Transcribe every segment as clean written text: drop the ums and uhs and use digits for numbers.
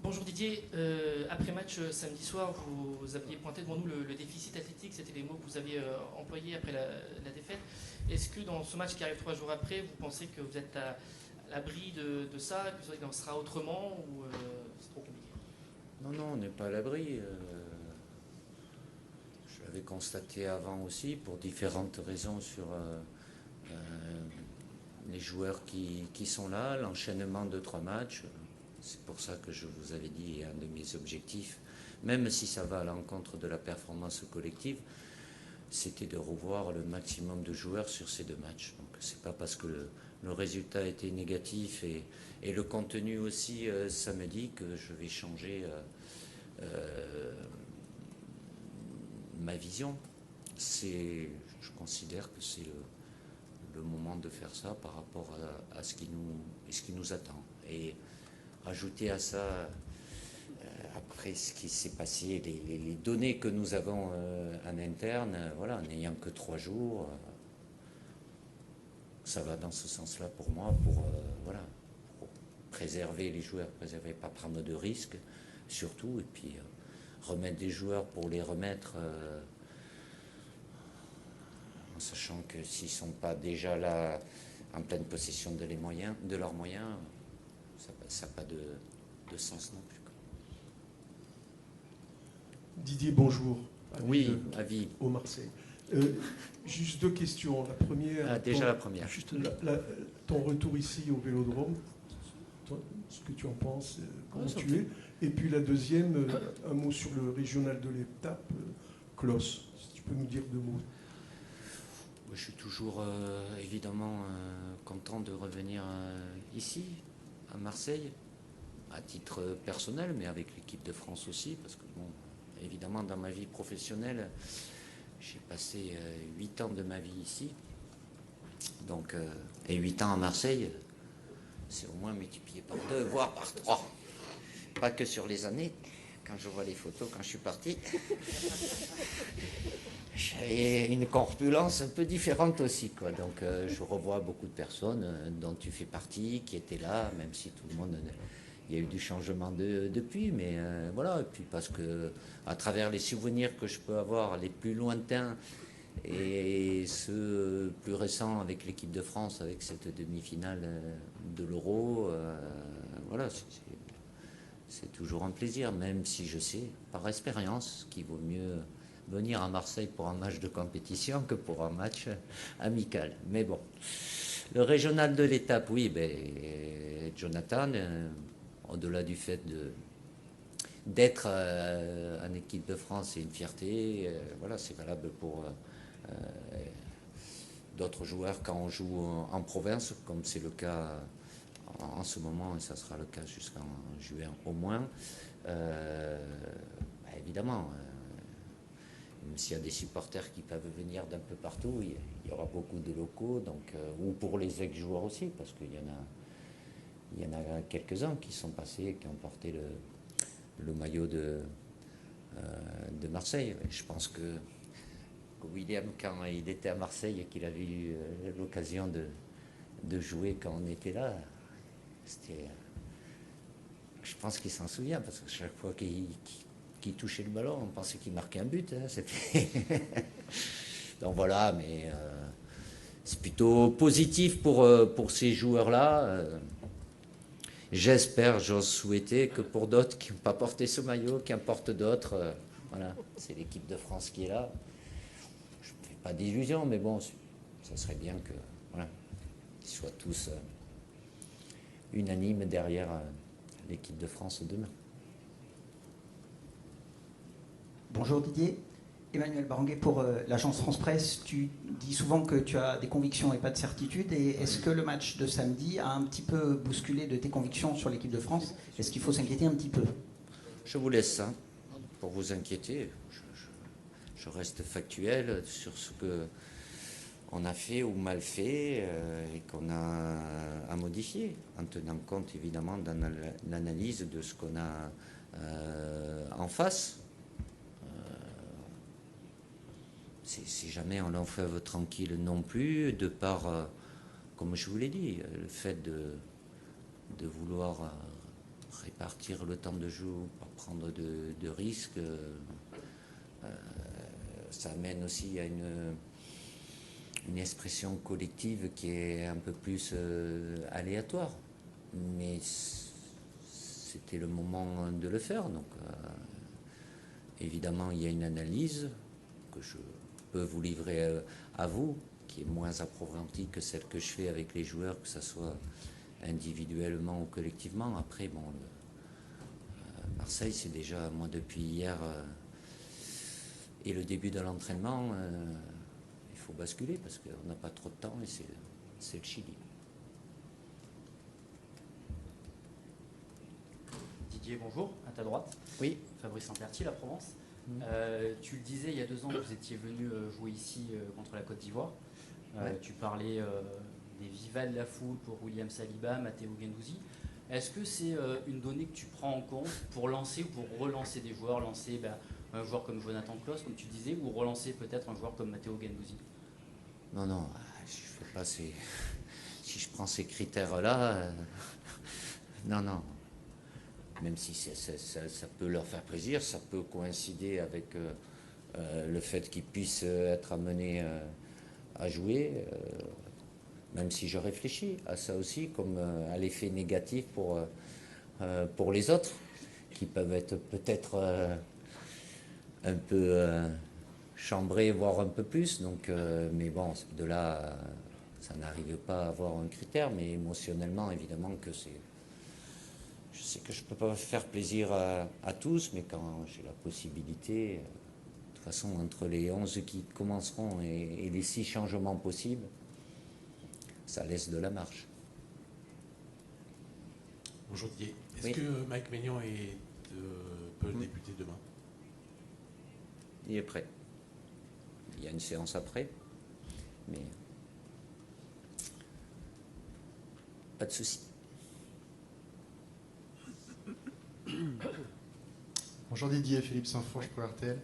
Bonjour Didier, après match samedi soir, vous aviez pointé devant nous le déficit athlétique, c'était les mots que vous aviez employés après la défaite. Est-ce que dans ce match qui arrive 3 jours après, vous pensez que vous êtes à l'abri de ça, que ça en sera autrement ou c'est trop compliqué? Non, non, on n'est pas à l'abri. Je l'avais constaté avant aussi, pour différentes raisons, sur les joueurs qui sont là, l'enchaînement de 3 matchs. C'est pour ça que je vous avais dit, un de mes objectifs, même si ça va à l'encontre de la performance collective, c'était de revoir le maximum de joueurs sur ces 2 matchs. Donc c'est pas parce que le résultat était négatif et le contenu aussi samedi que je vais changer ma vision. Je considère que c'est le moment de faire ça par rapport à ce qui nous attend. Et rajouter à ça, après ce qui s'est passé, les données que nous avons en interne, voilà, n'ayant que 3 jours, ça va dans ce sens-là pour moi, pour préserver les joueurs, pas prendre de risques, surtout, et puis remettre des joueurs pour les remettre, en sachant que s'ils ne sont pas déjà là en pleine possession de leurs moyens, ça n'a pas de sens non plus. Didier, bonjour. Oui, avis. Au Marseille. Juste 2 questions. La première. La première. Juste ton retour ici au Vélodrome, ce que tu en penses, comment tu es. Et puis la deuxième, un mot sur le régional de l'étape, Klos. Si tu peux nous dire 2 mots. Je suis toujours évidemment content de revenir ici, à Marseille, à titre personnel, mais avec l'équipe de France aussi, parce que bon, évidemment dans ma vie professionnelle, j'ai passé 8 ans de ma vie ici, donc, et 8 ans à Marseille, c'est au moins multiplié par 2, voire par 3. Pas que sur les années, quand je vois les photos quand je suis parti. J'ai une corpulence un peu différente aussi, quoi. Donc je revois beaucoup de personnes dont tu fais partie, qui étaient là, même si tout le monde... Il y a eu du changement depuis, mais voilà. Et puis parce que à travers les souvenirs que je peux avoir, les plus lointains et ceux plus récents avec l'équipe de France, avec cette demi-finale de l'Euro, voilà, c'est toujours un plaisir, même si je sais, par expérience, qu'il vaut mieux venir à Marseille pour un match de compétition que pour un match amical. Mais bon, le régional de l'étape, oui, Jonathan, au-delà du fait d'être en équipe de France, c'est une fierté. Voilà, c'est valable pour d'autres joueurs quand on joue en province, comme c'est le cas en ce moment, et ça sera le cas jusqu'en juin au moins. Évidemment, même s'il y a des supporters qui peuvent venir d'un peu partout, il y aura beaucoup de locaux, donc, ou pour les ex-joueurs aussi, parce qu'il y en a quelques-uns qui sont passés, qui ont porté le maillot de Marseille. Je pense que William, quand il était à Marseille et qu'il avait eu l'occasion de jouer quand on était là, je pense qu'il s'en souvient, parce que chaque fois qu'il touchait le ballon, on pensait qu'il marquait un but. Donc voilà, mais c'est plutôt positif pour ces joueurs-là. J'espère, j'ose souhaiter que pour d'autres qui n'ont pas porté ce maillot, qui en portent d'autres, voilà, c'est l'équipe de France qui est là. Je ne fais pas d'illusions, mais bon, ça serait bien que, voilà, qu'ils soient tous unanimes derrière l'équipe de France demain. Bonjour Didier, Emmanuel Baranguet pour l'agence France Presse. Tu dis souvent que tu as des convictions et pas de certitudes. Et est-ce que le match de samedi a un petit peu bousculé de tes convictions sur l'équipe de France? Est-ce qu'il faut s'inquiéter un petit peu? Je vous laisse ça pour vous inquiéter. Je reste factuel sur ce qu'on a fait ou mal fait et qu'on a à modifier, en tenant compte évidemment dans l'analyse de ce qu'on a en face. C'est jamais un long fleuve tranquille non plus, de par, comme je vous l'ai dit, le fait de vouloir répartir le temps de jeu, pas prendre de risques. Ça amène aussi à une expression collective qui est un peu plus aléatoire. Mais c'était le moment de le faire. Donc, évidemment, il y a une analyse que je peux vous livrer à vous, qui est moins approfondie que celle que je fais avec les joueurs, que ce soit individuellement ou collectivement. Après, bon, Marseille, c'est déjà, moi, depuis hier et le début de l'entraînement, il faut basculer parce qu'on n'a pas trop de temps et c'est le Chili. Didier, bonjour, à ta droite. Oui. Fabrice Samperti, la Provence. Tu le disais, il y a 2 ans, vous étiez venu jouer ici contre la Côte d'Ivoire. Tu parlais des vivas de la foule pour William Saliba, Matteo Guendouzi. Est-ce que c'est une donnée que tu prends en compte pour lancer ou pour relancer des joueurs, lancer un joueur comme Jonathan Klaus, comme tu disais, ou relancer peut-être un joueur comme Matteo Guendouzi? Non, je fais pas si je prends ces critères-là, non. Même si ça peut leur faire plaisir, ça peut coïncider avec le fait qu'ils puissent être amenés à jouer, même si je réfléchis à ça aussi, comme à l'effet négatif pour les autres, qui peuvent être peut-être un peu chambrés, voire un peu plus. Donc, mais bon, de là, ça n'arrive pas à avoir un critère, mais émotionnellement, évidemment que c'est... Je sais que je ne peux pas faire plaisir à tous, mais quand j'ai la possibilité, de toute façon, entre les 11 qui commenceront et les 6 changements possibles, ça laisse de la marge. Bonjour Didier. Est-ce Oui. que Mike Maignan peut débuter demain? Il est prêt. Il y a une séance après, mais pas de souci. Bonjour Didier, Philippe Saint-Fourche pour RTL.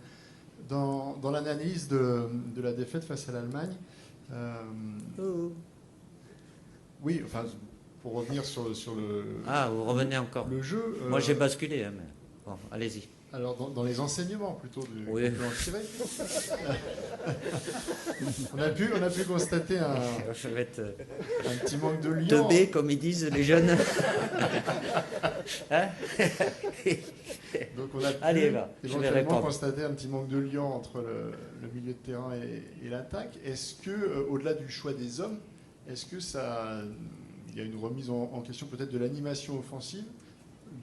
Dans l'analyse de la défaite face à l'Allemagne, oui, enfin, pour revenir sur le, Ah, vous revenez encore. le jeu. Moi, j'ai basculé, hein, mais bon, allez-y. Alors, dans les enseignements plutôt Oui. qu'on peut en tirer, on a pu constater Je vais être un petit manque de lien. teubé, comme ils disent les jeunes. Hein? Donc on a pu Allez, va, je vais éventuellement répondre. constater un petit manque de lien entre le milieu de terrain et l'attaque. Est-ce que, au-delà du choix des hommes, est-ce que il y a une remise en question peut-être de l'animation offensive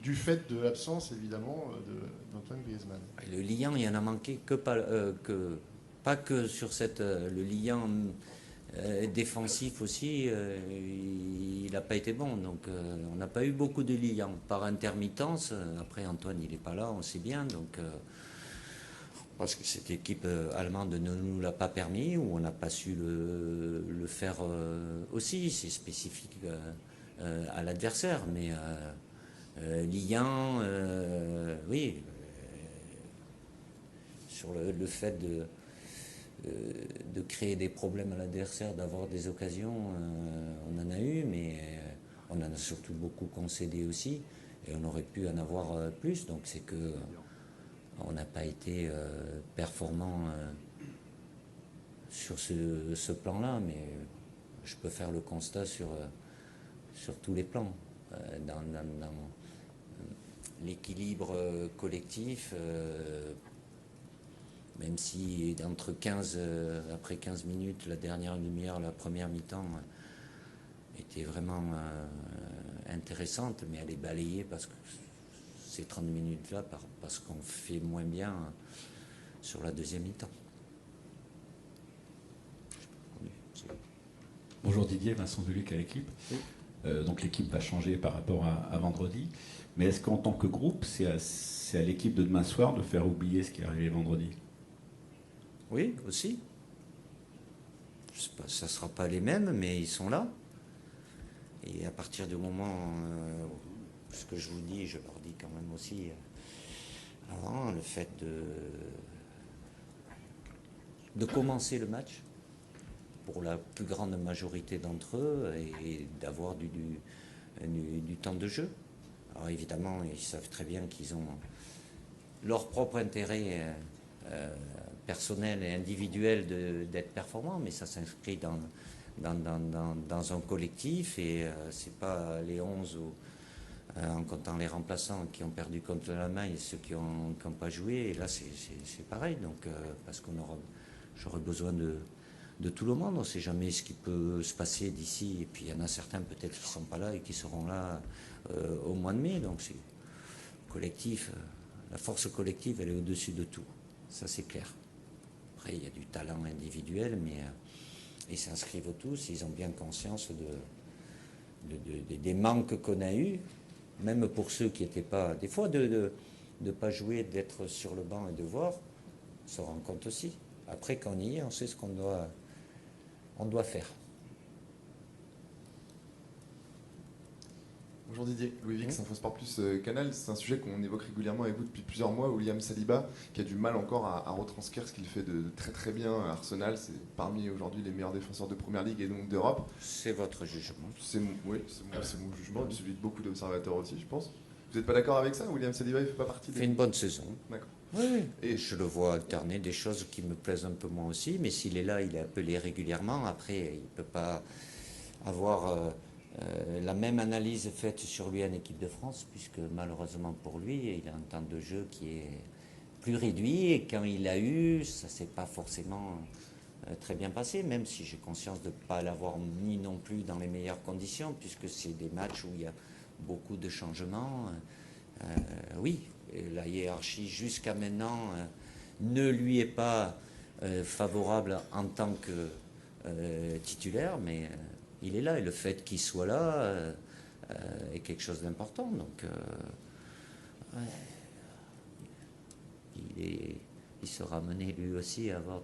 du fait de l'absence évidemment d'Antoine Griezmann? Le liant, il y en a manqué pas que sur le liant défensif aussi, il n'a pas été bon. Donc on n'a pas eu beaucoup de liants par intermittence. Après Antoine, il n'est pas là, on sait bien. Donc parce que cette équipe allemande ne nous l'a pas permis ou on n'a pas su le faire aussi. C'est spécifique à l'adversaire, mais liant, oui. Sur le fait de créer des problèmes à l'adversaire, d'avoir des occasions, on en a eu, mais on en a surtout beaucoup concédé aussi, et on aurait pu en avoir plus. Donc c'est que on n'a pas été performant sur ce plan-là, mais je peux faire le constat sur tous les plans. Dans l'équilibre collectif, même si après 15 minutes, la dernière demi-heure, la première mi-temps était vraiment intéressante, mais elle est balayée parce que ces 30 minutes-là, parce qu'on fait moins bien sur la deuxième mi-temps. Bonjour Didier, Vincent Duluc à l'équipe. Oui. Donc l'équipe va changer par rapport à vendredi, mais est-ce qu'en tant que groupe, c'est à l'équipe de demain soir de faire oublier ce qui est arrivé vendredi? Oui, aussi. Je sais pas, ça ne sera pas les mêmes, mais ils sont là. Et à partir du moment, ce que je vous dis, je leur dis quand même aussi avant, le fait de commencer le match pour la plus grande majorité d'entre eux et d'avoir du temps de jeu. Alors évidemment, ils savent très bien qu'ils ont leur propre intérêt personnel et individuel d'être performants, mais ça s'inscrit dans un collectif et c'est pas les 11 en comptant les remplaçants qui ont perdu contre l'Allemagne et ceux qui n'ont pas joué. Et là, c'est pareil, donc, parce j'aurais besoin de tout le monde. On ne sait jamais ce qui peut se passer d'ici. Et puis il y en a certains peut-être qui ne sont pas là et qui seront là au mois de mai. Donc c'est collectif. La force collective, elle est au-dessus de tout. Ça, c'est clair. Après, il y a du talent individuel, mais ils s'inscrivent tous. Ils ont bien conscience des manques qu'on a eus, même pour ceux qui n'étaient pas... Des fois, de ne pas jouer, d'être sur le banc et de voir, on se rend compte aussi. Après, quand on y est, on sait ce qu'on doit faire. Bonjour Didier, Louis Vix, Infosport Plus Canal. C'est un sujet qu'on évoque régulièrement avec vous depuis plusieurs mois. William Saliba, qui a du mal encore à retranscrire ce qu'il fait de très très bien à Arsenal. C'est parmi aujourd'hui les meilleurs défenseurs de Première Ligue et donc d'Europe. C'est votre jugement. Oui, c'est mon jugement, et celui de beaucoup d'observateurs aussi, je pense. Vous n'êtes pas d'accord avec ça? William Saliba, il ne fait pas partie des... Il fait une bonne saison. D'accord. Oui. Et je le vois alterner des choses qui me plaisent un peu moins aussi, mais s'il est là, il est appelé régulièrement. Après, il ne peut pas avoir... la même analyse faite sur lui en équipe de France, puisque malheureusement pour lui, il a un temps de jeu qui est plus réduit, et quand il l'a eu, ça ne s'est pas forcément très bien passé, même si j'ai conscience de ne pas l'avoir mis non plus dans les meilleures conditions, puisque c'est des matchs où il y a beaucoup de changements. Oui, la hiérarchie jusqu'à maintenant ne lui est pas favorable en tant que titulaire, mais... il est là, et le fait qu'il soit là est quelque chose d'important. Donc, il sera amené lui aussi à avoir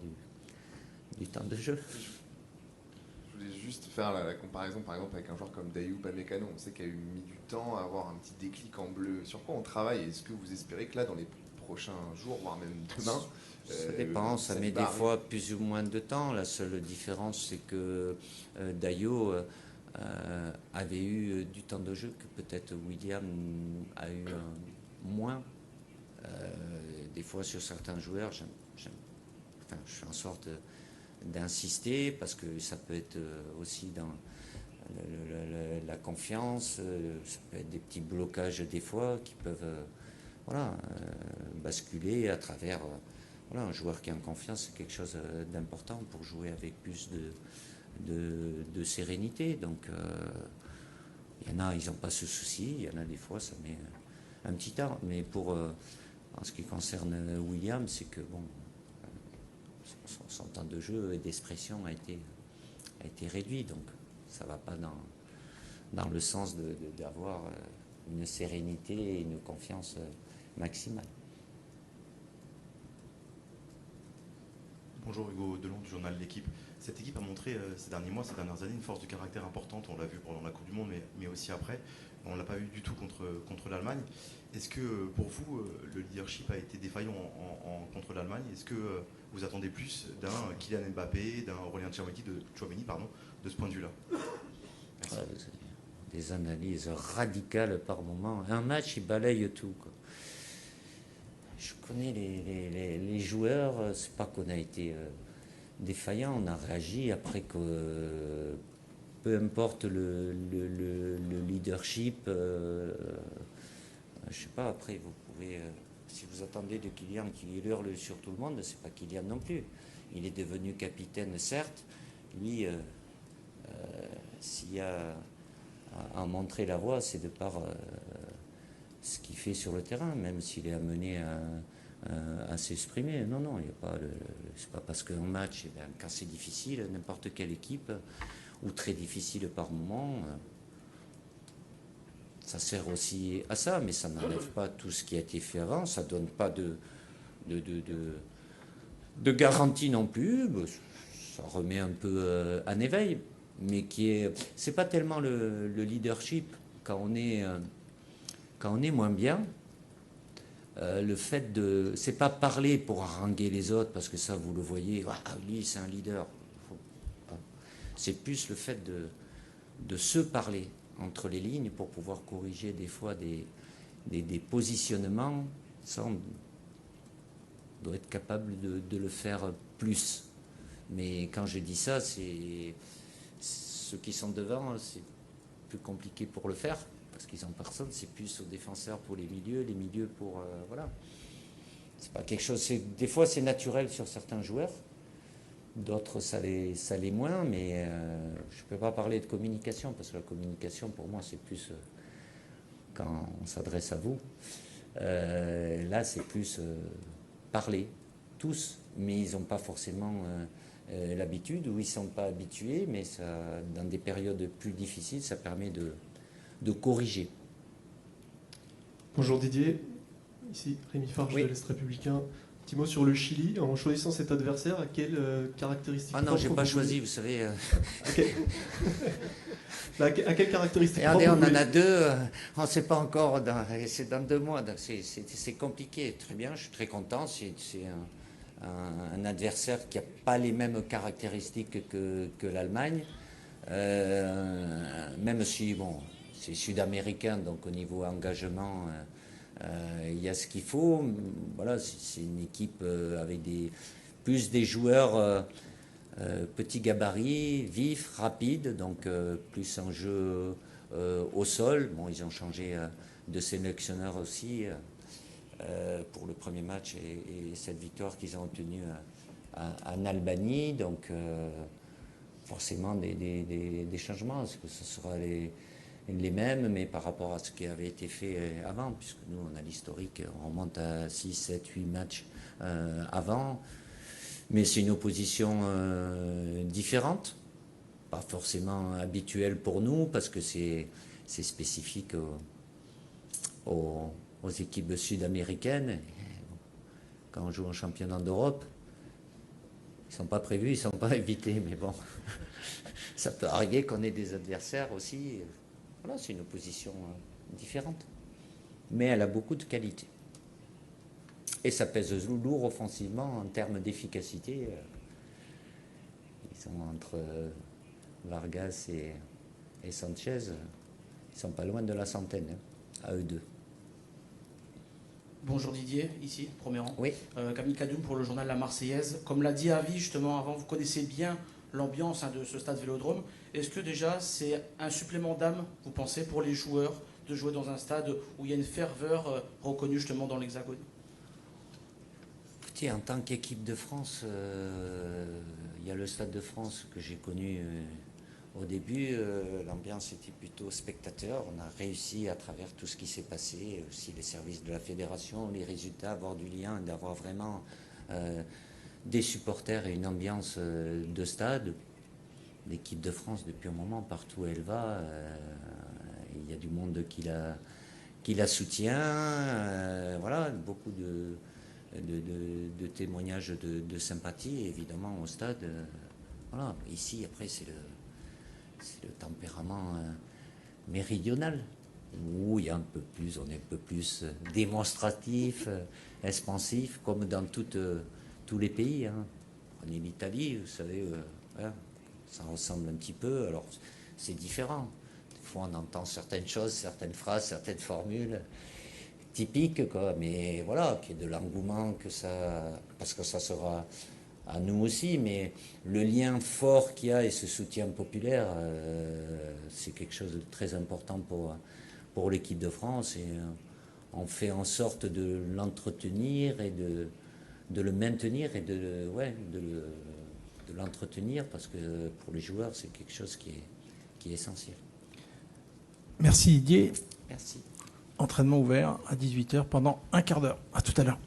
du temps de jeu. Je voulais juste faire la comparaison, par exemple, avec un joueur comme Dayoub Upamecano. On sait qu'il a mis du temps à avoir un petit déclic en bleu. Sur quoi on travaille? Est-ce que vous espérez que là, dans les prochains jours, voire même demain... Ça dépend, ça met des fois plus ou moins de temps. La seule différence, c'est que Dayo avait eu du temps de jeu que peut-être William a eu moins. Des fois, sur certains joueurs, je fais en sorte d'insister parce que ça peut être aussi dans la confiance, ça peut être des petits blocages des fois qui peuvent basculer à travers... un joueur qui est en confiance, c'est quelque chose d'important pour jouer avec plus de sérénité. Donc, il y en a, ils n'ont pas ce souci. Il y en a des fois, ça met un petit temps. Mais en ce qui concerne William, c'est que son temps de jeu et d'expression a été réduit. Donc, ça ne va pas dans le sens d'avoir une sérénité et une confiance maximale. Bonjour Hugo Delon du journal L'Équipe. Cette équipe a montré ces derniers mois, ces dernières années, une force de caractère importante. On l'a vu pendant la Coupe du Monde, mais aussi après. On ne l'a pas vu du tout contre l'Allemagne. Est-ce que pour vous, le leadership a été défaillant contre l'Allemagne? Est-ce que vous attendez plus d'un Kylian Mbappé, d'un Aurélien Tchouaméni, de ce point de vue-là? Des analyses radicales par moment. Un match, il balaye tout, quoi. Je connais les joueurs, c'est pas qu'on a été défaillant, on a réagi après que peu importe le leadership, je sais pas, après vous pouvez, si vous attendez de Kylian qu'il hurle sur tout le monde, c'est pas Kylian non plus. Il est devenu capitaine, certes, lui, s'il y a à montrer la voie, c'est de par... ce qu'il fait sur le terrain, même s'il est amené à s'exprimer. Non, il n'y a pas c'est pas parce qu'un match, quand c'est difficile, n'importe quelle équipe, ou très difficile par moment, ça sert aussi à ça, mais ça n'enlève pas tout ce qui a été fait avant, ça ne donne pas de garantie non plus, ça remet un peu en éveil, mais c'est pas tellement le leadership quand on est moins bien, le fait de... C'est pas parler pour haranguer les autres, parce que ça, vous le voyez, lui, c'est un leader. C'est plus le fait de se parler entre les lignes pour pouvoir corriger des fois des positionnements, ça, on doit être capable de le faire plus. Mais quand je dis ça, c'est ceux qui sont devant, c'est plus compliqué pour le faire, parce qu'ils n'ont personne, c'est plus aux défenseurs pour les milieux pour... voilà. C'est pas quelque chose... Des fois, c'est naturel sur certains joueurs, d'autres, ça l'est moins, mais je ne peux pas parler de communication, parce que la communication, pour moi, c'est plus quand on s'adresse à vous. Là, c'est plus parler, tous, mais ils n'ont pas forcément l'habitude, ou ils ne sont pas habitués, mais ça, dans des périodes plus difficiles, ça permet de corriger. Bonjour Didier, ici Rémi Farge de l'Est Républicain. Petit mot sur le Chili. En choisissant cet adversaire, à quelles caractéristiques... Ah non, je n'ai pas choisi, vous savez. À quelles caractéristiques... Regardez, on en a deux, on ne sait pas encore, c'est dans 2 mois, c'est compliqué. Très bien, je suis très content, c'est un adversaire qui n'a pas les mêmes caractéristiques que l'Allemagne, même si, bon, c'est sud-américain, donc au niveau engagement, il y a ce qu'il faut. Voilà, c'est une équipe avec plus des joueurs petits gabarits, vifs, rapides, donc plus en jeu au sol. Bon, ils ont changé de sélectionneur aussi pour le premier match et cette victoire qu'ils ont obtenue en Albanie. Donc forcément des changements, parce que ce sera les mêmes, mais par rapport à ce qui avait été fait avant, puisque nous, on a l'historique, on remonte à 6, 7, 8 matchs avant. Mais c'est une opposition différente, pas forcément habituelle pour nous, parce que c'est spécifique aux équipes sud-américaines. Quand on joue en championnat d'Europe, ils ne sont pas prévus, ils ne sont pas invités, mais bon, ça peut arriver qu'on ait des adversaires aussi. Voilà, c'est une opposition différente, mais elle a beaucoup de qualités. Et ça pèse lourd offensivement en termes d'efficacité. Ils sont entre Vargas et Sanchez, ils sont pas loin de la centaine, à eux deux. Bonjour Didier, ici, premier rang. Oui. Camille Cadoum pour le journal La Marseillaise. Comme l'a dit Avi justement avant, vous connaissez bien l'ambiance de ce stade Vélodrome. Est-ce que déjà c'est un supplément d'âme, vous pensez, pour les joueurs de jouer dans un stade où il y a une ferveur reconnue justement dans l'Hexagone? Écoutez, en tant qu'équipe de France, il y a le Stade de France que j'ai connu au début. L'ambiance était plutôt spectateur. On a réussi à travers tout ce qui s'est passé, aussi les services de la fédération, les résultats, avoir du lien, d'avoir vraiment des supporters et une ambiance de stade. L'équipe de France, depuis un moment, partout où elle va, il y a du monde qui la soutient. Voilà, beaucoup de témoignages de sympathie, évidemment, au stade. Voilà. Ici, après, c'est le tempérament méridional, où il y a on est un peu plus démonstratif, expansif, comme dans tous les pays. Hein. Prenez l'Italie, vous savez, ça ressemble un petit peu. Alors, c'est différent. Des fois, on entend certaines choses, certaines phrases, certaines formules typiques, quoi. Mais voilà, qu'il y ait de l'engouement, parce que ça sera à nous aussi, mais le lien fort qu'il y a et ce soutien populaire, c'est quelque chose de très important pour l'équipe de France, et on fait en sorte de l'entretenir et de le maintenir et de l'entretenir, parce que pour les joueurs, c'est quelque chose qui est essentiel. Merci Didier. Merci. Entraînement ouvert à 18h pendant un quart d'heure. À tout à l'heure.